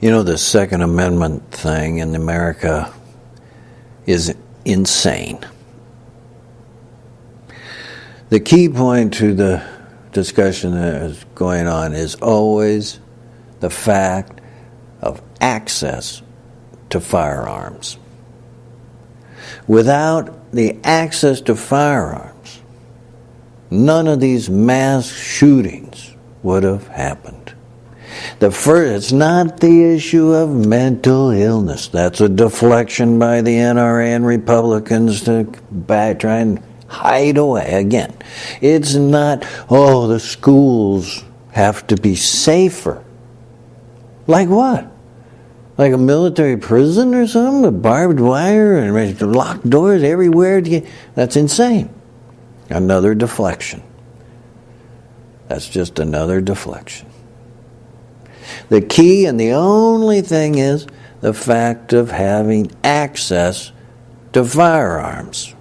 You know, the Second Amendment thing in America is insane. The key point to the discussion that is going on is always the fact of access to firearms. Without the access to firearms, none of these mass shootings would have happened. It's not the issue of mental illness. That's a deflection by the NRA and Republicans to try and hide away. Again, it's not, the schools have to be safer. Like what? Like a military prison or something with barbed wire and locked doors everywhere? That's insane. Another deflection. That's just another deflection. The key and the only thing is the fact of having access to firearms.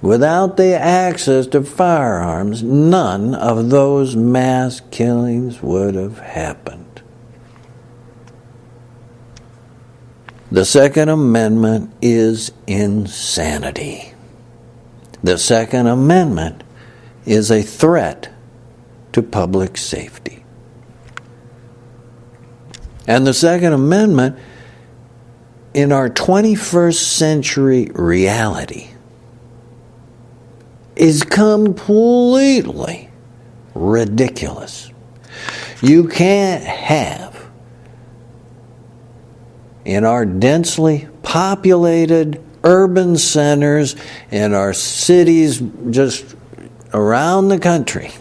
Without the access to firearms, none of those mass killings would have happened. The Second Amendment is insanity. The Second Amendment is a threat to public safety. And the Second Amendment, in our 21st century reality, is completely ridiculous. You can't have, in our densely populated urban centers, in our cities just around the country,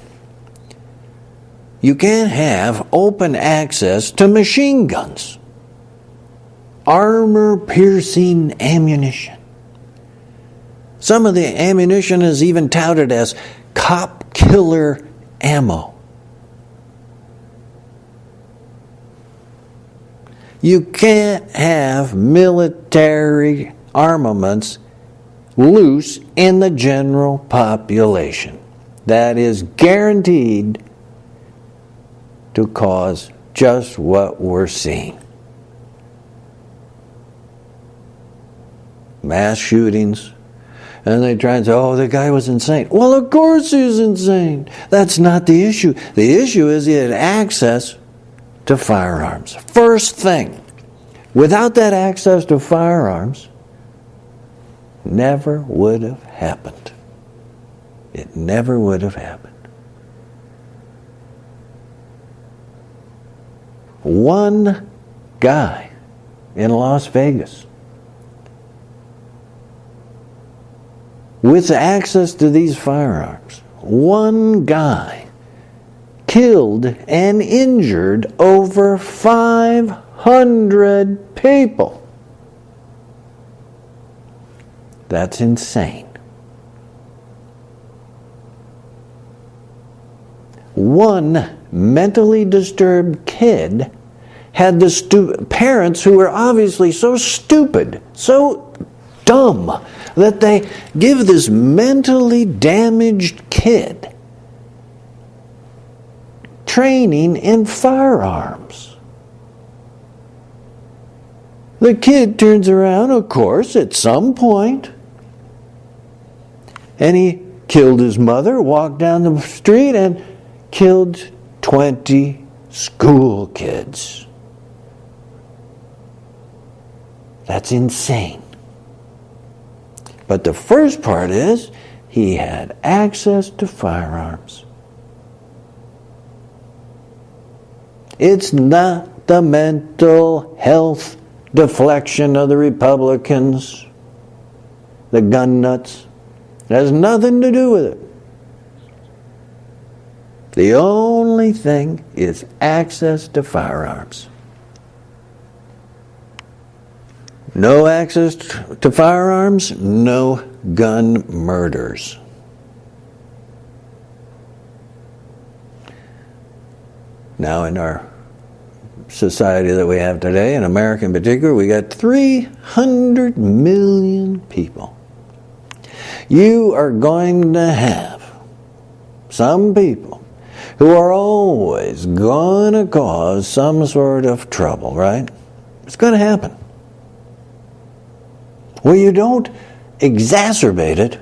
you can't have open access to machine guns, armor-piercing ammunition. Some of the ammunition is even touted as cop killer ammo. You can't have military armaments loose in the general population. That is guaranteed to cause just what we're seeing. Mass shootings. And they try and say, the guy was insane. Well, of course he's insane. That's not the issue. The issue is he had access to firearms. First thing, without that access to firearms, never would have happened. It never would have happened. One guy in Las Vegas with access to these firearms, one guy killed and injured over 500 people. That's insane. One mentally disturbed kid had the parents who were obviously so stupid, so dumb, that they give this mentally damaged kid training in firearms. The kid turns around, of course, at some point, and he killed his mother, walked down the street, and killed 20 school kids. That's insane. But the first part is he had access to firearms. It's not the mental health deflection of the Republicans, the gun nuts. It has nothing to do with it. The only thing is access to firearms. No access to firearms, no gun murders. Now in our society that we have today, in America in particular, we got 300 million people. You are going to have some people who are always going to cause some sort of trouble, right? It's going to happen. Well, you don't exacerbate it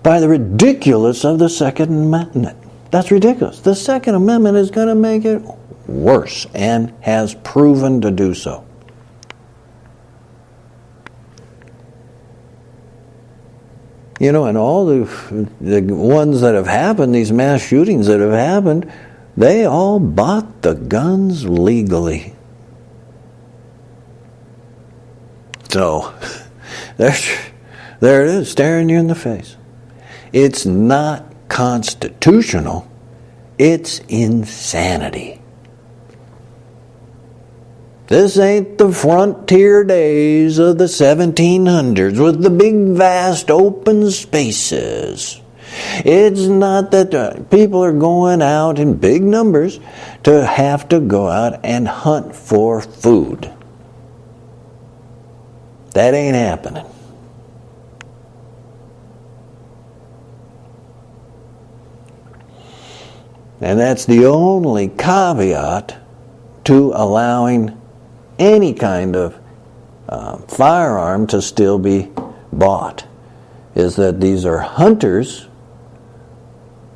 by the ridiculous of the Second Amendment. That's ridiculous. The Second Amendment is going to make it worse and has proven to do so. You know, and all the ones that have happened, these mass shootings that have happened, they all bought the guns legally. So, there it is, staring you in the face. It's not constitutional. It's insanity. This ain't the frontier days of the 1700s with the big vast open spaces. It's not that people are going out in big numbers to have to go out and hunt for food. That ain't happening. And that's the only caveat to allowing any kind of firearm to still be bought, is that these are hunters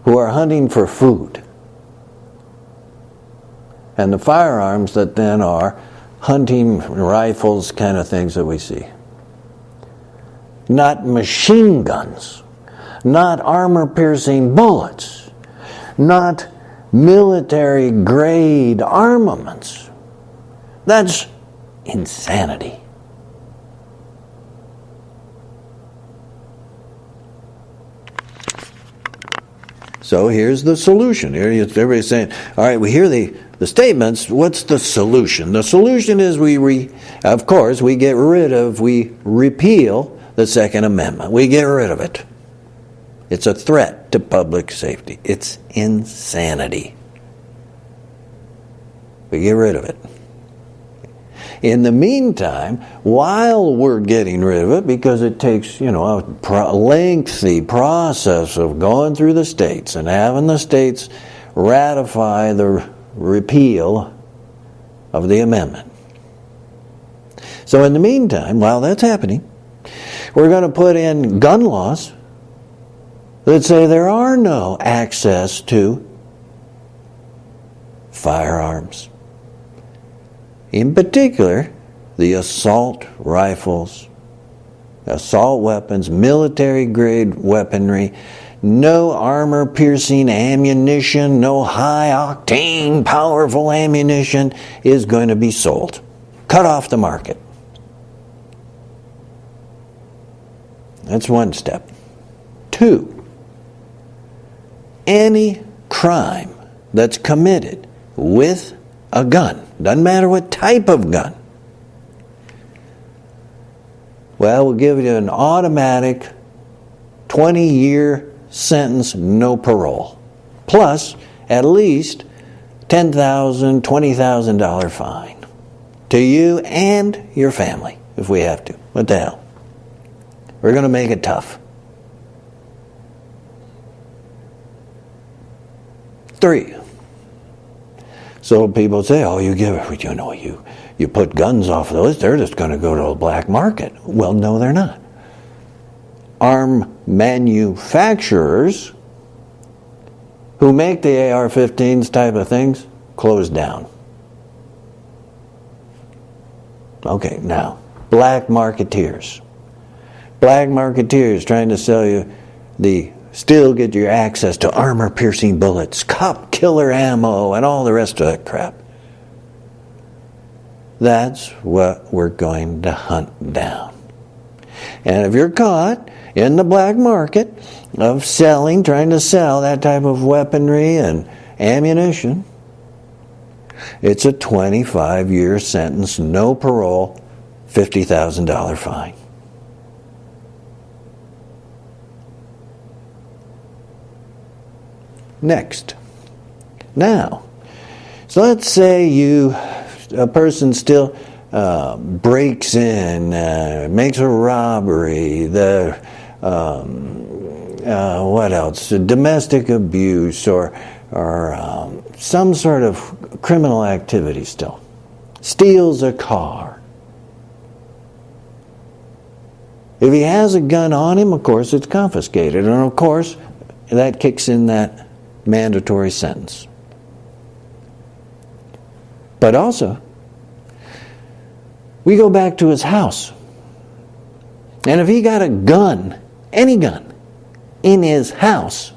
who are hunting for food. And the firearms that then are hunting rifles, kind of things that we see. Not machine guns, not armor-piercing bullets, not military-grade armaments. That's insanity. So here's the solution. Here everybody's saying, all right, we hear the statements. What's the solution? The solution is we repeal the Second Amendment. We get rid of it. It's a threat to public safety. It's insanity. We get rid of it. In the meantime, while we're getting rid of it, because it takes, a lengthy process of going through the states and having the states ratify the repeal of the amendment. So in the meantime, while that's happening, we're going to put in gun laws that say there are no access to firearms. In particular, the assault rifles, assault weapons, military-grade weaponry, no armor-piercing ammunition, no high-octane, powerful ammunition is going to be sold. Cut off the market. That's one step. 2, any crime that's committed with a gun, doesn't matter what type of gun, we'll give you an automatic 20-year sentence, no parole, plus at least $10,000, $20,000 fine to you and your family if we have to. What the hell? We're going to make it tough. 3. So people say, you put guns off the list, they're just going to go to a black market. Well, no, they're not. Arm manufacturers who make the AR-15s type of things, closed down. Okay, now, black marketeers. Black marketeers trying to sell you still get your access to armor-piercing bullets, cop killer ammo, and all the rest of that crap. That's what we're going to hunt down. And if you're caught in the black market of trying to sell that type of weaponry and ammunition, it's a 25-year sentence, no parole, $50,000 fine. Next. Now, so let's say a person still breaks in, makes a robbery, what else? Domestic abuse or some sort of criminal activity still. Steals a car. If he has a gun on him, of course, it's confiscated. And of course, that kicks in that mandatory sentence. But also, we go back to his house. And if he got a gun, any gun, in his house,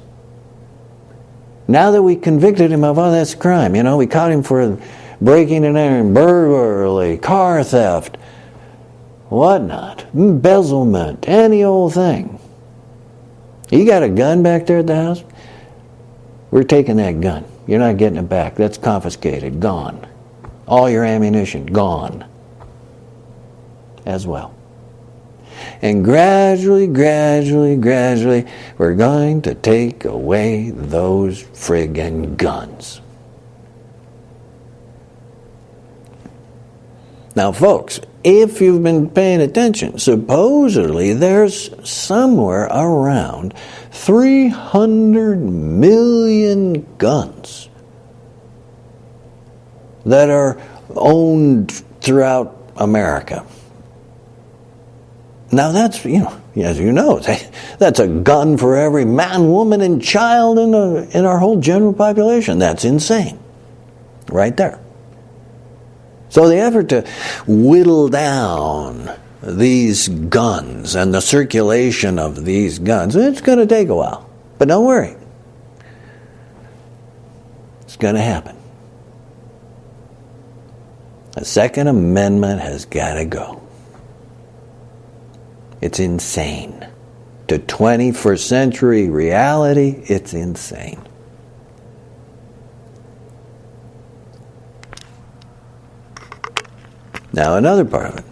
now that we convicted him of, that's a crime. We caught him for breaking and entering, burglary, car theft, whatnot, embezzlement, any old thing. You got a gun back there at the house? We're taking that gun. You're not getting it back. That's confiscated, gone. All your ammunition, gone. As well. And gradually, we're going to take away those friggin' guns. Now, folks, if you've been paying attention, supposedly there's somewhere around 300 million guns that are owned throughout America. Now that's, as you know, that's a gun for every man, woman, and child in our whole general population. That's insane. Right there. So the effort to whittle down these guns and the circulation of these guns, it's going to take a while. But don't worry. It's going to happen. The Second Amendment has got to go. It's insane. To 21st century reality, it's insane. Now, another part of it.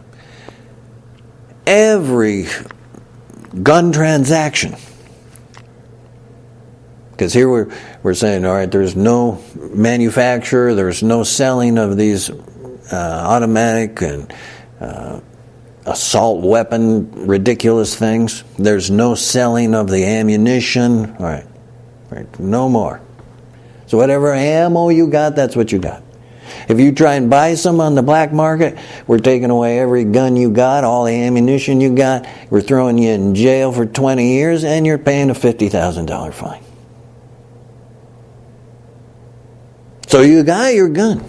Every gun transaction. Because here we're saying, all right, there's no manufacture, there's no selling of these automatic and assault weapon, ridiculous things. There's no selling of the ammunition. All right, no more. So whatever ammo you got, that's what you got. If you try and buy some on the black market, we're taking away every gun you got, all the ammunition you got. We're throwing you in jail for 20 years, and you're paying a $50,000 fine. So you got your gun.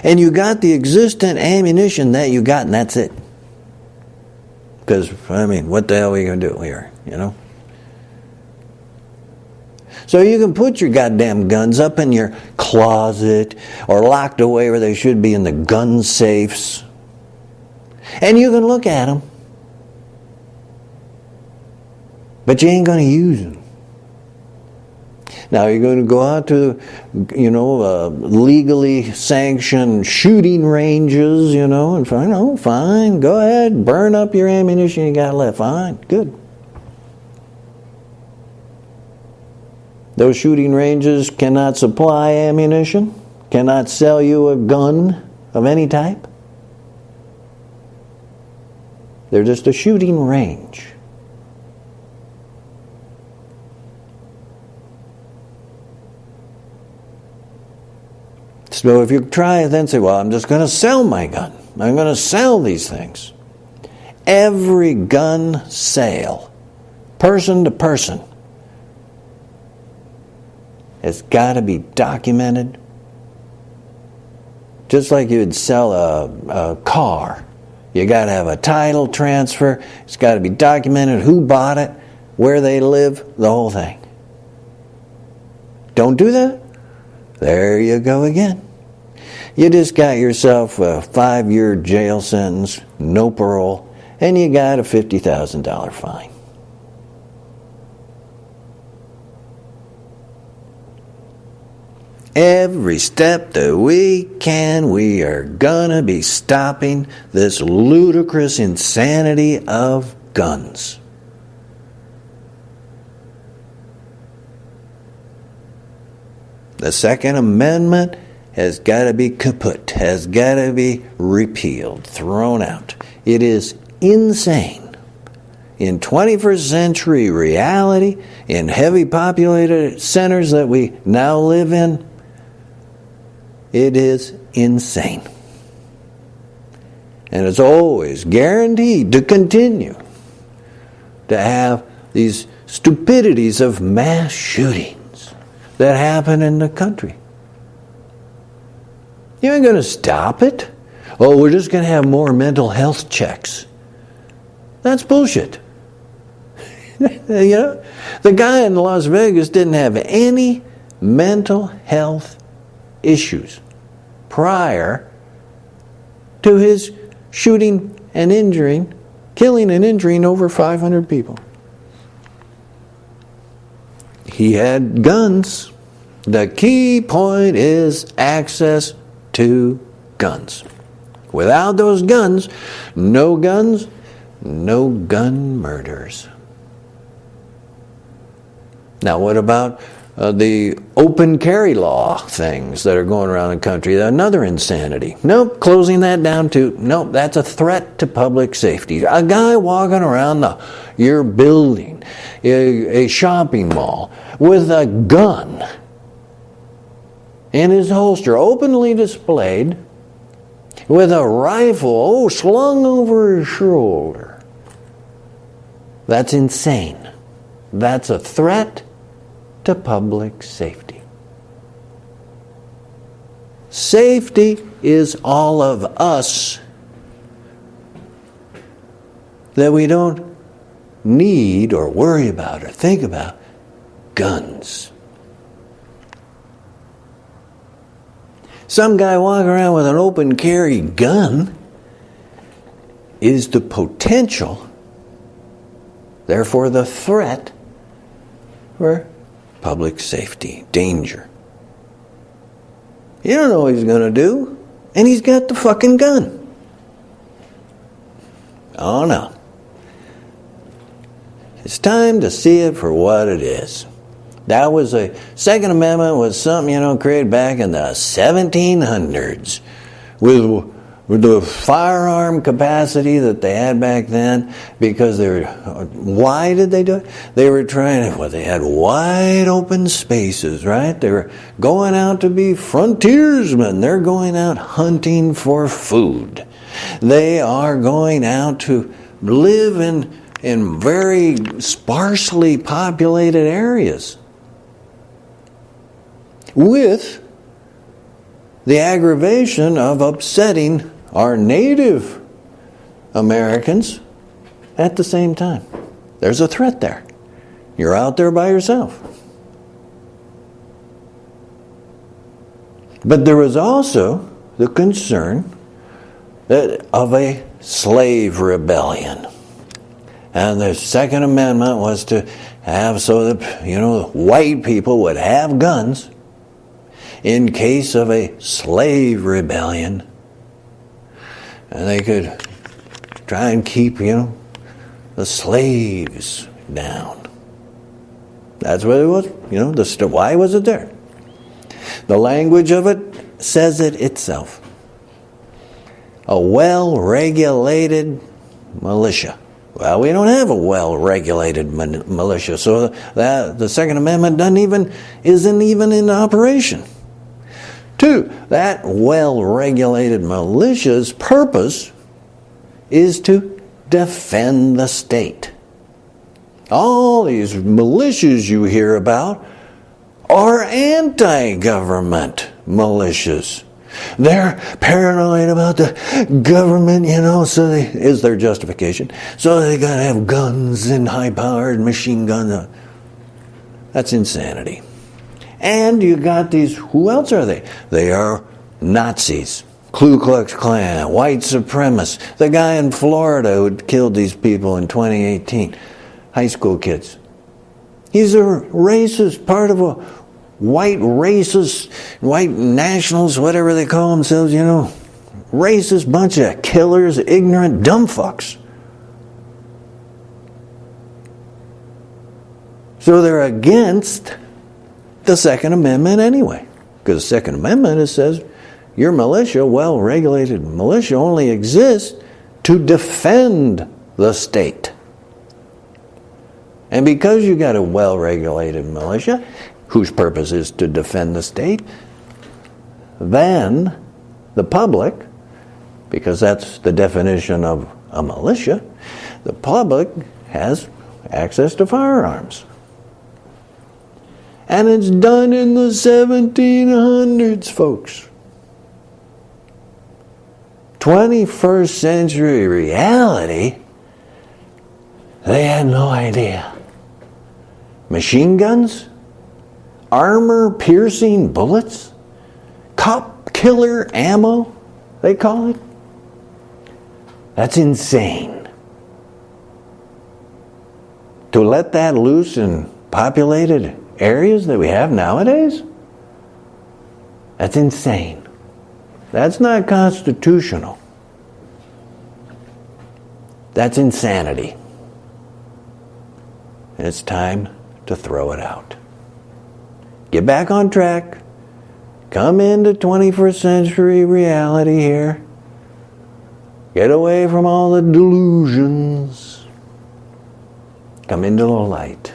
And you got the existent ammunition that you got, and that's it. Because, what the hell are you going to do here, So you can put your goddamn guns up in your closet or locked away where they should be in the gun safes. And you can look at them. But you ain't going to use them. Now you're going to go out to, legally sanctioned shooting ranges, and fine, go ahead, burn up your ammunition you got left. Fine, good. Those shooting ranges cannot supply ammunition, cannot sell you a gun of any type. They're just a shooting range. So if you try and then say, well, I'm just going to sell my gun. I'm going to sell these things. Every gun sale, person to person, has got to be documented. Just like you would sell a car. You got to have a title transfer. It's got to be documented who bought it, where they live, the whole thing. Don't do that? There you go again. You just got yourself a 5-year jail sentence, no parole, and you got a $50,000 fine. Every step that we can, we are gonna be stopping this ludicrous insanity of guns. The Second Amendment has got to be kaput, has got to be repealed, thrown out. It is insane. in 21st century reality, in heavy populated centers that we now live in, it is insane. And it's always guaranteed to continue to have these stupidities of mass shootings that happen in the country. You ain't going to stop it. Oh, we're just going to have more mental health checks. That's bullshit. The guy in Las Vegas didn't have any mental health issues prior to his shooting and killing and injuring over 500 people. He had guns. The key point is access to guns. Without those guns, no gun murders. Now, what about the open carry law things that are going around the country? Another insanity. Nope, closing that down too. Nope, that's a threat to public safety. A guy walking around your building, a shopping mall, with a gun in his holster, openly displayed, with a rifle, slung over his shoulder. That's insane. That's a threat to public safety. Safety is all of us, that we don't need or worry about or think about guns. Some guy walking around with an open carry gun is the potential, therefore the threat, for public safety, danger. You don't know what he's going to do, and he's got the fucking gun. Oh no. It's time to see it for what it is. That was a Second Amendment was something, created back in the 1700s with the firearm capacity that they had back then, because why did they do it? They were they had wide open spaces, right? They were going out to be frontiersmen. They're going out hunting for food. They are going out to live in very sparsely populated areas, with the aggravation of upsetting our native Americans at the same time. There's a threat there. You're out there by yourself. But there was also the concern of a slave rebellion. And the Second Amendment was to have so that, white people would have guns in case of a slave rebellion. And they could try and keep, the slaves down. That's what it was. Why was it there? The language of it says it itself. A well-regulated militia. Well, we don't have a well-regulated militia, so the Second Amendment isn't even in operation. 2, that well-regulated militia's purpose is to defend the state. All these militias you hear about are anti-government militias. They're paranoid about the government, so is their justification. So they gotta have guns and high-powered machine guns. That's insanity. And you got these, who else are they? They are Nazis, Ku Klux Klan, white supremacists. The guy in Florida who killed these people in 2018, high school kids. He's a racist, part of a white racist, white nationals, whatever they call themselves, racist bunch of killers, ignorant dumb fucks. So they're against the Second Amendment anyway. Because the Second Amendment, it says your militia, well-regulated militia, only exists to defend the state. And because you got a well-regulated militia, whose purpose is to defend the state, then the public, because that's the definition of a militia, the public has access to firearms. And it's done in the 1700s, folks. 21st century reality, they had no idea. Machine guns, armor-piercing bullets, cop killer ammo, they call it. That's insane. To let that loose in populated areas that we have nowadays, that's insane. That's not constitutional. That's insanity. And it's time to throw it out. Get back on track. Come into 21st century reality here. Get away from all the delusions. Come into the light.